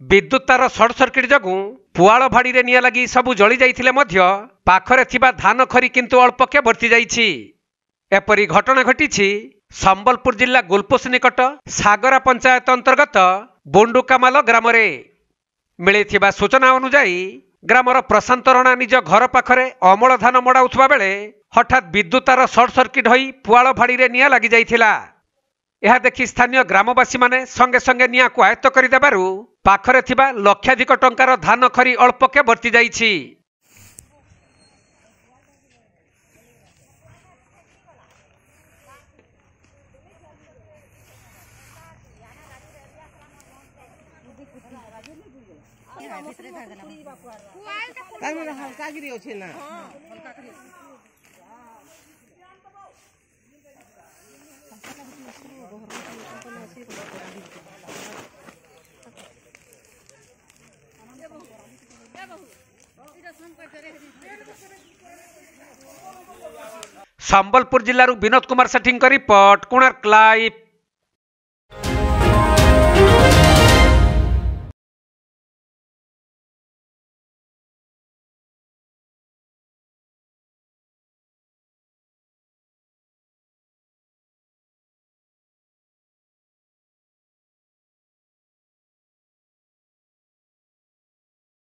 विद्युत तार short circuit जगू पुआल भाड़ी रे निया लगी सबु जली जाइथिले मध्य पाखरे थिबा धान खरी किंतु अल्पके बर्ती जाइछि। एपरी घटना घटिछि संबलपुर जिला गुलपोस निकट सागरा पंचायत अंतर्गत बोंडुकामाल ग्राम रे। मिलिथिबा सूचना अनुसार ग्रामर प्रशांत रणा निज घर पाखरे अमल धान मड़ाउथबा बेले हठात विद्युत तार सर्ट सर्किट होई पुआल भाड़ी रे निया लगी जाइथिला। यह देखि स्थानीय ग्रामवासी माने संगे संगे निया को आयत्त करिदेबारु पाखरे थिबा लक्षाधिक टंकार धान खरी अल्पके बर्ती जाइछि। संबलपुर जिल्लारू विनोद कुमार सेठी रिपोर्ट, कोणार्क लाइव।